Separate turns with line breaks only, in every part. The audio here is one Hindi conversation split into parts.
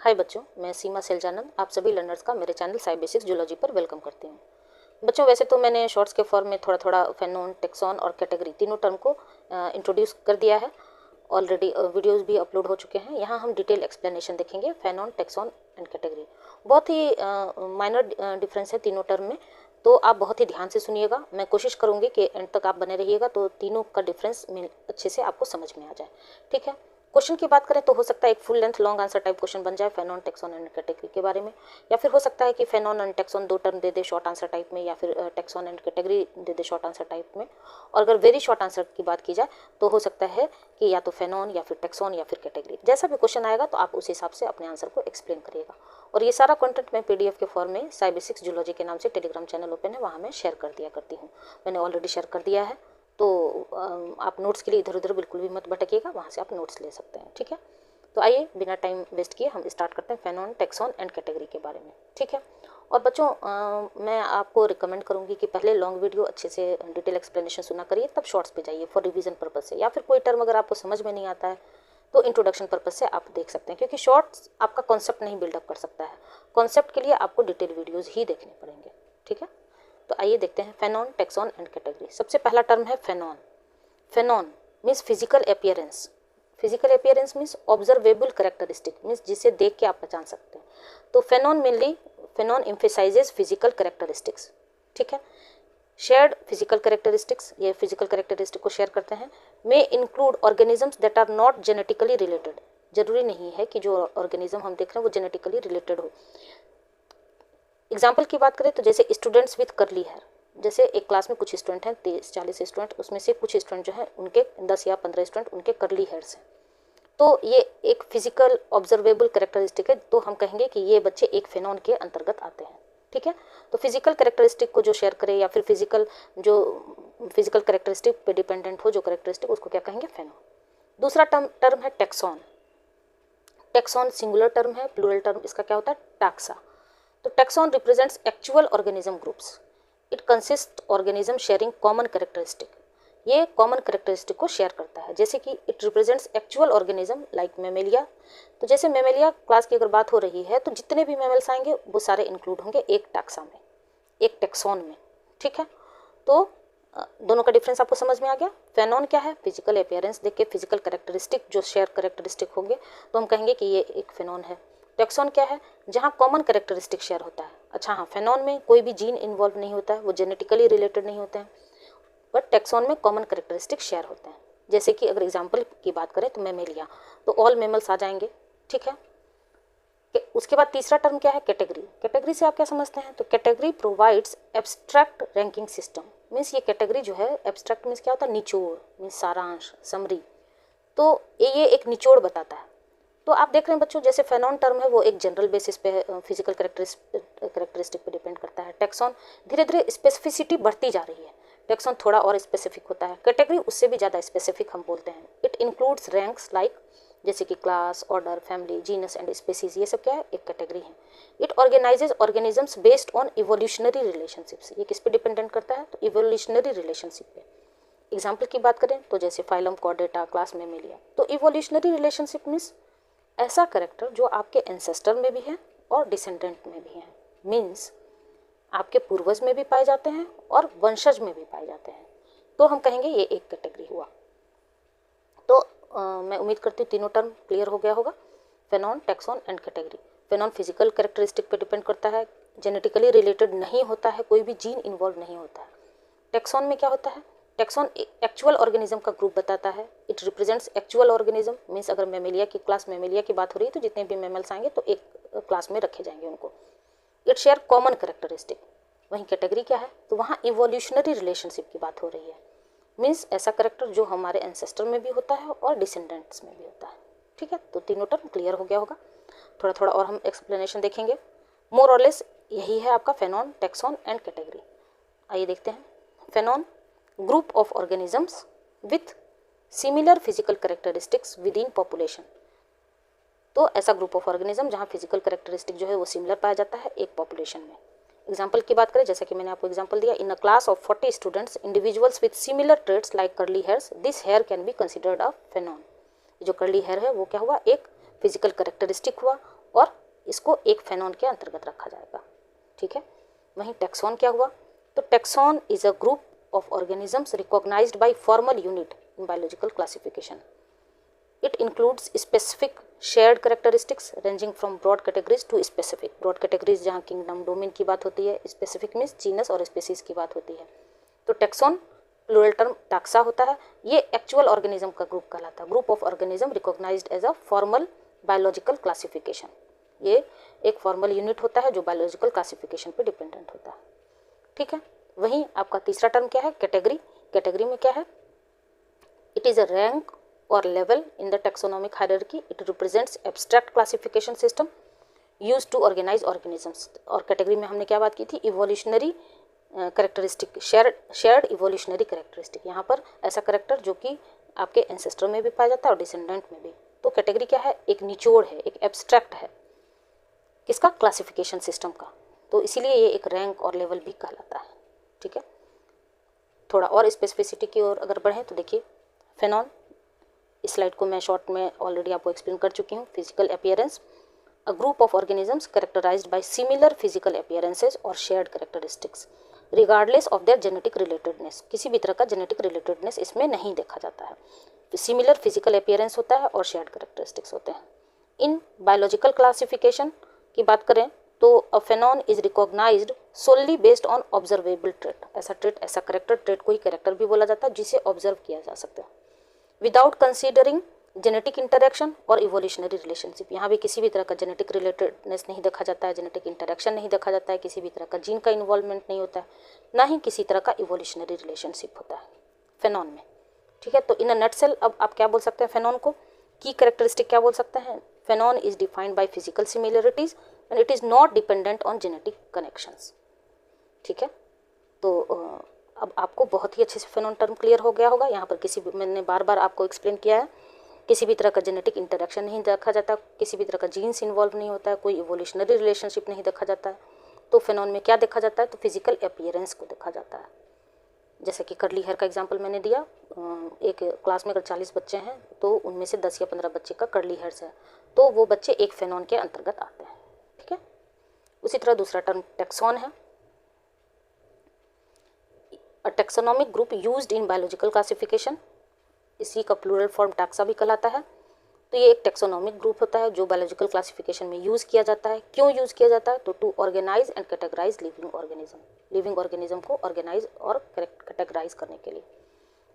हाय बच्चों, मैं सीमा सैलजानंद आप सभी लर्नर्स का मेरे चैनल साई बेसिक्स जूलॉजी पर वेलकम करती हूँ। बच्चों, वैसे तो मैंने शॉर्ट्स के फॉर्म में थोड़ा थोड़ा फेनोन, टेक्सॉन और कैटेगरी तीनों टर्म को इंट्रोड्यूस कर दिया है। ऑलरेडी वीडियोस भी अपलोड हो चुके हैं। यहाँ हम डिटेल एक्सप्लेनेशन देखेंगे फेनोन, टेक्सॉन एंड कैटेगरी। बहुत ही माइनर डिफरेंस है तीनों टर्म में, तो आप बहुत ही ध्यान से सुनिएगा। मैं कोशिश करूँगी कि एंड तक आप बने रहिएगा तो तीनों का डिफरेंस अच्छे से आपको समझ में आ जाए। ठीक है, क्वेश्चन की बात करें तो हो सकता है एक full length long answer type question बन जाए फेनोन, टेक्सॉन एंड कैटेगरी के बारे में, या फिर हो सकता है कि फेनोन एंड टेक्सॉन दो टर्म दे दे शॉर्ट आंसर टाइप में, या फिर tax on and category they they short answer type में। और अगर वेरी शॉर्ट आंसर की बात की जाए तो हो सकता है कि या तो फेनोन या फिर टेक्सॉन या फिर कैटेगरी। जैसा भी क्वेश्चन आएगा तो आप उस हिसाब से अपने आंसर को एक्सप्लेन करिएगा। और ये सारा कंटेंट मैं पीडीएफ के फॉर्म में साई बेसिक्स जूलॉजी के नाम से टेलीग्राम चैनल ओपन है, वहाँ मैं शेयर कर दिया करती हूँ। मैंने ऑलरेडी शेयर कर दिया है, तो आप नोट्स के लिए इधर उधर बिल्कुल भी मत भटकिएगा, वहाँ से आप नोट्स ले सकते हैं। ठीक है, तो आइए बिना टाइम वेस्ट किए हम स्टार्ट करते हैं फेनोन, टेक्सॉन एंड कैटेगरी के बारे में। ठीक है, और बच्चों मैं आपको रिकमेंड करूंगी कि पहले लॉन्ग वीडियो अच्छे से डिटेल एक्सप्लेनेशन सुना करिए, तब शॉर्ट्स पे जाइए फॉर रिवीजन पर्पज से, या फिर कोई टर्म अगर आपको समझ में नहीं आता है तो इंट्रोडक्शन पर्पज से आप देख सकते हैं, क्योंकि शॉर्ट्स आपका कॉन्सेप्ट नहीं बिल्डअप कर सकता है। कॉन्सेप्ट के लिए आपको डिटेल वीडियोज़ ही देखने पड़ेंगे। ठीक है, तो आइए देखते हैं फेनोन, टेक्सॉन एंड कैटेगरी। सबसे पहला टर्म है phenon. Phenon means physical appearance. Physical appearance means observable characteristic, means जिसे देख के आप पहचान सकते हैं। तो phenon mainly phenon emphasises physical characteristics. ठीक है, शेयर्ड फिजिकल कैरेक्टरिस्टिक्स, ये फिजिकल कैरेक्टरिस्टिक को शेयर करते हैं। May include organisms that are not genetically related. जरूरी नहीं है कि जो ऑर्गेनिज्म हम देख रहे हैं वो जेनेटिकली रिलेटेड हो। एग्जाम्पल की बात करें तो जैसे स्टूडेंट्स विथ करली हेयर, जैसे एक क्लास में कुछ स्टूडेंट हैं 30-40 स्टूडेंट, उसमें से कुछ स्टूडेंट जो है उनके 10 या 15 स्टूडेंट उनके करली हेयर्स हैं, तो ये एक फिजिकल ऑब्जर्वेबल कैरेक्टरिस्टिक है, तो हम कहेंगे कि ये बच्चे एक फेनोन के अंतर्गत आते हैं। ठीक है, तो फिजिकल कैरेक्टरिस्टिक को जो शेयर करे या फिर फिजिकल कैरेक्टरिस्टिक पे डिपेंडेंट हो जो कैरेक्टरिस्टिक, उसको क्या कहेंगे, फेनोन। दूसरा टर्म है टेक्सॉन। टेक्सॉन सिंगुलर टर्म है, प्लूरल टर्म इसका क्या होता है, टैक्सा। तो tax on represents actual organism groups. It consist organism sharing common characteristic. ये कॉमन कैरेक्टरिस्टिक को शेयर करता है, जैसे कि it represents actual organism like Mammalia. तो जैसे मेमेलिया क्लास की अगर बात हो रही है तो जितने भी मेमल्स आएंगे वो सारे इंक्लूड होंगे एक टैक्सा में, एक टेक्सॉन में। ठीक है, तो दोनों का डिफरेंस आपको समझ में आ गया। फेनोन क्या है, फिजिकल अपीयरेंस देख के फिजिकल कैरेक्टरिस्टिक जो शेयर कैरेक्टरिस्टिक होंगे तो हम कहेंगे कि ये एक फेनोन है। टेक्सॉन क्या है, जहाँ कॉमन कैरेक्टरिस्टिक शेयर होता है। अच्छा हाँ, फेनोन में कोई भी जीन इन्वॉल्व नहीं होता है, वो जेनेटिकली रिलेटेड नहीं होते हैं, बट टेक्सॉन में कॉमन कैरेक्टरिस्टिक शेयर होते हैं। जैसे कि अगर एग्जाम्पल की बात करें तो मेमेलिया, तो ऑल मेमल्स आ जाएंगे। ठीक है, उसके बाद तीसरा टर्म क्या है, कैटेगरी। कैटेगरी से आप क्या समझते हैं, तो category provides abstract ranking system. Means ये कैटेगरी जो है, एब्स्ट्रैक्ट मीन्स क्या होता है, निचोड़, मीन्स सारांश, समरी। तो ये एक निचोड़ बताता है। तो आप देख रहे हैं बच्चों, जैसे फेनोन टर्म है वो एक जनरल बेसिस पे फिजिकल कैरेक्टरिस्टिक पे डिपेंड करता है। टेक्सॉन धीरे धीरे स्पेसिफिसिटी बढ़ती जा रही है, टेक्सॉन थोड़ा और स्पेसिफिक होता है। कैटेगरी उससे भी ज़्यादा स्पेसिफिक हम बोलते हैं। इट इंक्लूड्स रैंक्स लाइक, जैसे कि class, order, family, genus and species, ये सब क्या है, एक कैटेगरी है। It organises organisms based on evolutionary relationships. ये किस पे डिपेंडेंट करता है, तो इवोल्यूशनरी रिलेशनशिप पे। एग्जाम्पल की बात करें तो जैसे फाइलम, कॉर्डेटा, क्लास मेमेलिया। तो इवोल्यूशनरी रिलेशनशिप मीन्स ऐसा करेक्टर जो आपके एंसेस्टर में भी है और डिसेंडेंट में भी है, मीन्स आपके पूर्वज में भी पाए जाते हैं और वंशज में भी पाए जाते हैं, तो हम कहेंगे ये एक कैटेगरी हुआ। तो मैं उम्मीद करती हूँ तीनों टर्म क्लियर हो गया होगा, phenon, taxon and category. Phenon physical characteristic पे डिपेंड करता है, जेनेटिकली रिलेटेड नहीं होता है, कोई भी जीन इन्वॉल्व नहीं होता है। टेक्सॉन में क्या होता है, टेक्सॉन एक्चुअल ऑर्गेनिज्म का ग्रुप बताता है। It represents actual organism, means अगर मेमेलिया की क्लास, मेमेलिया की बात हो रही है तो जितने भी मेमल्स आएंगे तो एक क्लास में रखे जाएंगे उनको। It share common characteristic. वहीं कैटेगरी क्या है, तो वहाँ इवोल्यूशनरी रिलेशनशिप की बात हो रही है, मीन्स ऐसा करेक्टर जो हमारे एंसेस्टर में भी होता है और डिसेंडेंट्स में भी होता है। ठीक है, तो तीनों टर्म क्लियर हो गया होगा। थोड़ा थोड़ा और हम एक्सप्लेनेशन देखेंगे। मोर और लेस यही है आपका फेनोन, टेक्सॉन एंड कैटेगरी। आइए देखते हैं। Phenon, group of organisms with similar physical characteristics within population. तो ऐसा ग्रुप ऑफ ऑर्गेनिज्म जहाँ फिजिकल कैरेक्टरिस्टिक जो है वो सिमिलर पाया जाता है एक पॉपुलेशन में। एग्जाम्पल की बात करें, जैसा कि मैंने आपको एग्जाम्पल दिया, in a class of 40 students, individuals with similar traits like curly hairs, this hair can be considered a phenon. जो कर्ली हेयर है वो क्या हुआ, एक फिजिकल कैरेक्टरिस्टिक हुआ, और इसको एक फेनॉन के अंतर्गत रखा जाएगा। ठीक है, वहीं टैक्सॉन क्या हुआ, तो taxon is a group of organisms recognised by formal unit in biological classification. It includes specific shared characteristics ranging from broad categories to specific. Broad categories जहाँ किंगडम डोमेन की बात होती है, स्पेसिफिक मीन्स जीनस और स्पेसीज की बात होती है। तो टैक्सॉन प्लूरल टर्म टाक्सा होता है, ये एक्चुअल ऑर्गेनिज्म का ग्रुप कहलाता है, group of organism recognised as a formal biological classification. ये एक फॉर्मल यूनिट होता है जो बायोलॉजिकल क्लासिफिकेशन पे डिपेंडेंट होता है। ठीक है, वहीं आपका तीसरा टर्म क्या है, कैटेगरी। कैटेगरी में क्या है, इट इज़ अ रैंक और level in the taxonomic hierarchy. It represents abstract classification system use to organise organisms. और कैटेगरी में हमने क्या बात की थी, evolutionary characteristic, shared evolutionary characteristic. यहाँ पर ऐसा करेक्टर जो कि आपके एंसेस्टर में भी पाया जाता है और डिसेंडेंट में भी। तो कैटेगरी क्या है, एक निचोड़ है, एक एब्स्ट्रैक्ट है, किसका, क्लासिफिकेशन सिस्टम का। तो इसीलिए ये एक रैंक और लेवल भी कहलाता है। ठीक है, थोड़ा और स्पेसिफिसिटी की ओर अगर बढ़ें तो देखिए, फेनॉन, इस स्लाइड को मैं शॉर्ट में ऑलरेडी आपको एक्सप्लेन कर चुकी हूँ। Physical appearance, a group of organisms characterised by similar physical appearances और shared characteristics regardless of their genetic relatedness. किसी भी तरह का जेनेटिक रिलेटेडनेस इसमें नहीं देखा जाता है। सिमिलर फिजिकल अपीयरेंस होता है और शेयर्ड कैरेक्टरिस्टिक्स होते हैं। इन बायोलॉजिकल क्लासिफिकेशन की बात करें तो a phenon is recognised solely based on observable trait. ऐसा ट्रेट, ऐसा करेक्टर, ट्रेट को ही करेक्टर भी बोला जाता है जिसे ऑब्जर्व किया जा सकता है, विदाउट कंसीडरिंग जेनेटिक इंटरेक्शन और इवोल्यूशनरी रिलेशनशिप। यहाँ भी किसी भी तरह का जेनेटिक रिलेटेडनेस नहीं देखा जाता है, जेनेटिक इंटरेक्शन नहीं देखा जाता है, किसी भी तरह का जीन का इन्वॉल्वमेंट नहीं होता है, ना ही किसी तरह का इवोल्यूशनरी रिलेशनशिप होता है फेनॉन में। ठीक है, तो इन अ नटसेल अब आप क्या बोल सकते हैं फेनॉन को, की कैरेक्टरिस्टिक क्या बोल सकते हैं, phenon is defined by physical similarities and it is not dependent on genetic connections. ठीक है, तो अब आपको बहुत ही अच्छे से फेनॉन टर्म क्लियर हो गया होगा। यहाँ पर किसी भी, मैंने बार बार आपको एक्सप्लेन किया है, किसी भी तरह का जेनेटिक इंटरेक्शन नहीं देखा जाता, किसी भी तरह का जीन्स इन्वॉल्व नहीं होता है, कोई इवोल्यूशनरी रिलेशनशिप नहीं देखा जाता है। तो फेनॉन में क्या देखा जाता है, तो फिजिकल अपीयरेंस को देखा जाता है। जैसे कि कर्ली हेयर का एग्जांपल मैंने दिया, एक क्लास में अगर 40 बच्चे हैं तो उनमें से 10 या 15 बच्चे का कर्ली हेयर्स है, तो वो बच्चे एक फेनॉन के अंतर्गत आते हैं। ठीक है, उसी तरह दूसरा टर्म टैक्सॉन है, a taxonomic group used in biological classification. इसी का प्लूरल फॉर्म टैक्सा भी कहलाता है। तो ये एक टैक्सोनॉमिक ग्रुप होता है जो बायोलॉजिकल क्लासिफिकेशन में यूज़ किया जाता है। क्यों यूज़ किया जाता है, तो to organise and categorise living organism, living organism को ऑर्गेनाइज और कैटेगराइज करने के लिए।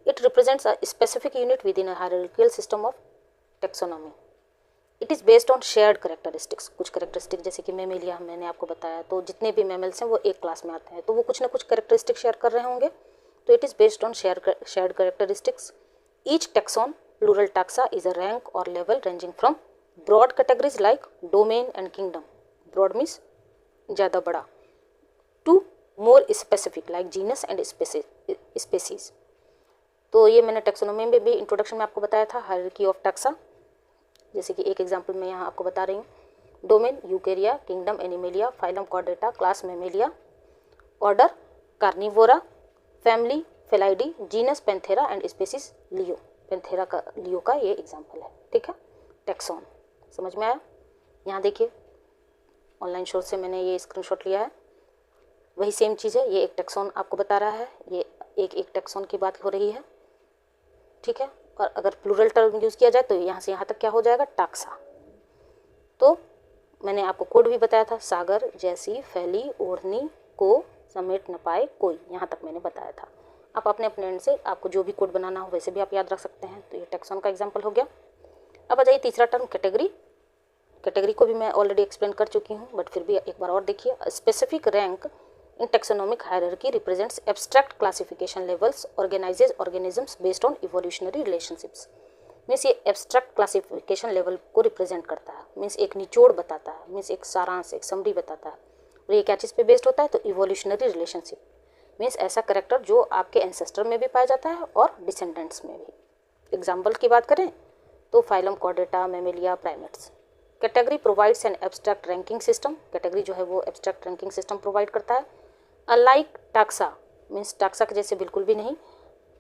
It represents a specific unit within a hierarchical system of taxonomy. It is based on shared characteristics. कुछ करेक्टरिस्टिक जैसे कि मेमेलिया मैंने आपको बताया, तो जितने भी मैमल्स हैं वो एक क्लास में आते हैं, तो वो कुछ ना कुछ करेक्टरिस्टिक शेयर कर रहे होंगे। तो it is based on shared characteristics. Each taxon plural taxa is a rank or level ranging from broad categories like domain and kingdom, broad means ज़्यादा बड़ा, to more specific like genus and species। तो ये मैंने टैक्सोनॉमी में भी इंट्रोडक्शन में आपको बताया था, हायरार्की ऑफ टैक्सा। जैसे कि एक एग्जांपल मैं यहाँ आपको बता रही हूँ, domain Eukarya, kingdom Animalia, phylum Chordata, class Mammalia, order Carnivora, family Felidae, genus Panthera and species Leo. Panthera का, लियो का ये एग्जाम्पल है। ठीक है, टैक्सॉन समझ में आया। यहाँ देखिए ऑनलाइन सोर्स से मैंने ये स्क्रीनशॉट लिया है, वही सेम चीज़ है। ये एक टैक्सॉन आपको बता रहा है, ये एक टैक्सॉन की बात हो रही है। ठीक है, और अगर प्लूरल टर्म यूज़ किया जाए तो यहाँ से यहाँ तक क्या हो जाएगा, टाक्सा। तो मैंने आपको कोड भी बताया था, सागर जैसी फैली ओढ़नी को समेट न पाए कोई, यहाँ तक मैंने बताया था। आप अपने एंड से आपको जो भी कोड बनाना हो वैसे भी आप याद रख सकते हैं। तो ये टैक्सॉन का एग्जांपल हो गया। अब आ जाइए तीसरा टर्म कैटेगरी। कैटेगरी को भी मैं ऑलरेडी एक्सप्लेन कर चुकी हूँ, बट फिर भी एक बार और देखिए। Specific rank in taxonomic hierarchy represents abstract classification levels, organises organisms based on evolutionary relationships. Means ये एब्स्ट्रैक्ट क्लासिफिकेशन लेवल को रिप्रेजेंट करता है, मीन्स एक निचोड़ बताता है, मीन्स एक सारांश, एक समरी बताता है। और ये क्या चीज़ पे बेस्ड होता है, तो इवोल्यूशनरी रिलेशनशिप, मीन्स ऐसा करेक्टर जो आपके एंसेस्टर में भी पाया जाता है और डिसेंडेंट्स में भी। एग्जाम्पल की बात करें तो phylum Chordata, Mammalia, primates. Category provides an abstract ranking system. Category जो है वो एब्स्ट्रैक्ट रैंकिंग सिस्टम प्रोवाइड करता है। अलाइक टाक्सा, मीन्स टाक्सा के जैसे बिल्कुल भी नहीं,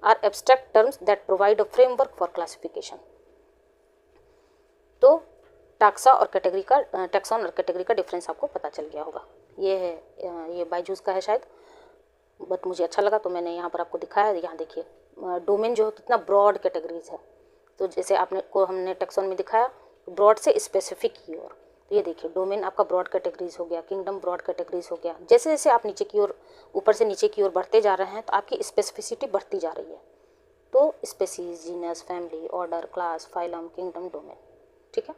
are abstract terms that provide a framework for classification. तो टाक्सा और कैटेगरी का, टैक्सॉन और कैटेगरी का डिफरेंस आपको पता चल गया होगा। ये है, ये बायजूस का है शायद, बट मुझे अच्छा लगा तो मैंने यहाँ पर आपको दिखाया। यहाँ देखिए डोमेन जो कितना ब्रॉड कैटेगरीज है। तो जैसे हमने टैक्सॉन में दिखाया ब्रॉड से स्पेसिफिक की ओर। तो ये देखिए डोमेन आपका ब्रॉड कैटेगरीज हो गया, किंगडम ब्रॉड कैटेगरीज हो गया। जैसे जैसे आप नीचे की ओर, ऊपर से नीचे की ओर बढ़ते जा रहे हैं तो आपकी स्पेसिफिसिटी बढ़ती जा रही है। तो species, genus, family, order, class, phylum, kingdom, domain. ठीक है,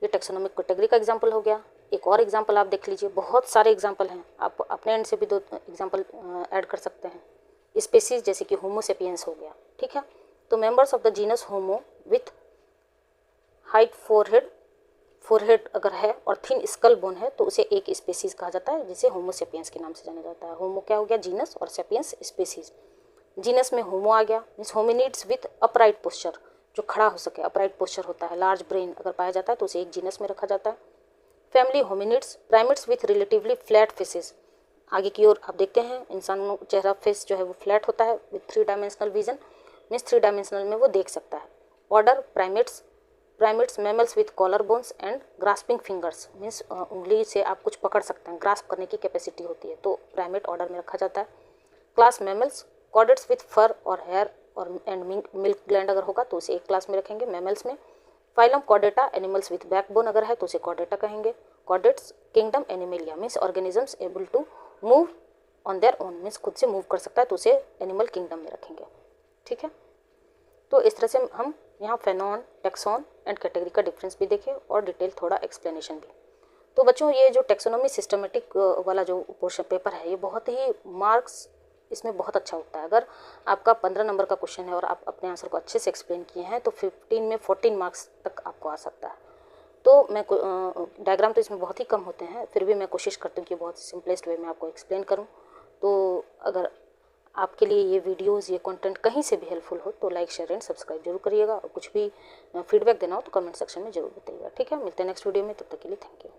ये टैक्सोनॉमिक कैटेगरी का एग्जांपल हो गया। एक और एग्जांपल आप देख लीजिए, बहुत सारे एग्जांपल हैं, आप अपने एंड से भी 2 एग्जांपल ऐड कर सकते हैं। स्पेसीज जैसे कि होमो सेपियंस हो गया। ठीक है, तो members of the genus homo with height forehead अगर है और थिन स्कल बोन है तो उसे एक स्पेसीज कहा जाता है, जिसे होमो सेपियंस के नाम से जाना जाता है। होमो क्या हो गया, जीनस, और सेपियंस स्पेसीज। जीनस में होमो आ गया, means hominids with upright posture, जो खड़ा हो सके, अपराइट पोस्चर होता है। लार्ज ब्रेन अगर पाया जाता है तो उसे एक जीनस में रखा जाता है। Family hominids, primates with relatively flat faces. आगे की ओर आप देखते हैं इंसान चेहरा फेस जो है वो फ्लैट होता है, with 3 dimensional vision, means 3 dimensional में वो देख सकता है। Order primates mammals with collar bones and grasping fingers, means उंगली से आप कुछ पकड़ सकते हैं, ग्रास्प करने की कैपेसिटी होती है, तो प्राइमेट ऑर्डर में रखा जाता है। क्लास मैमल्स, कॉर्डेट्स विथ फर और हेयर और एंड मिल्क ग्लैंड अगर होगा तो उसे एक क्लास में रखेंगे, मैमल्स में। Phylum chordata, animals with backbone अगर है तो उसे कॉर्डेटा कहेंगे। Chordates, kingdom animalia, means organisms able to move on their own, means खुद से मूव कर सकता है तो उसे एनिमल किंगडम में रखेंगे। ठीक है, तो इस तरह से हम यहाँ फेनॉन, टैक्सॉन एंड कैटेगरी का डिफरेंस भी देखें और डिटेल थोड़ा एक्सप्लेनेशन भी। तो बच्चों ये जो टैक्सोनॉमी सिस्टमेटिक वाला जो पोर्शन पेपर है, ये बहुत ही मार्क्स इसमें बहुत अच्छा होता है। अगर आपका 15 नंबर का क्वेश्चन है और आप अपने आंसर को अच्छे से एक्सप्लेन किए हैं तो 15 में 14 मार्क्स तक आपको आ सकता है। तो मैं डायग्राम तो इसमें बहुत ही कम होते हैं, फिर भी मैं कोशिश करती हूँ कि बहुत सिंपलेस्ट वे में आपको एक्सप्लेन करूँ। तो अगर आपके लिए ये वीडियोस, ये कंटेंट कहीं से भी हेल्पफुल हो तो लाइक, शेयर एंड सब्सक्राइब जरूर करिएगा, और कुछ भी फीडबैक देना हो तो कमेंट सेक्शन में जरूर बताइएगा। ठीक है, मिलते हैं नेक्स्ट वीडियो में, तब तक के लिए थैंक यू।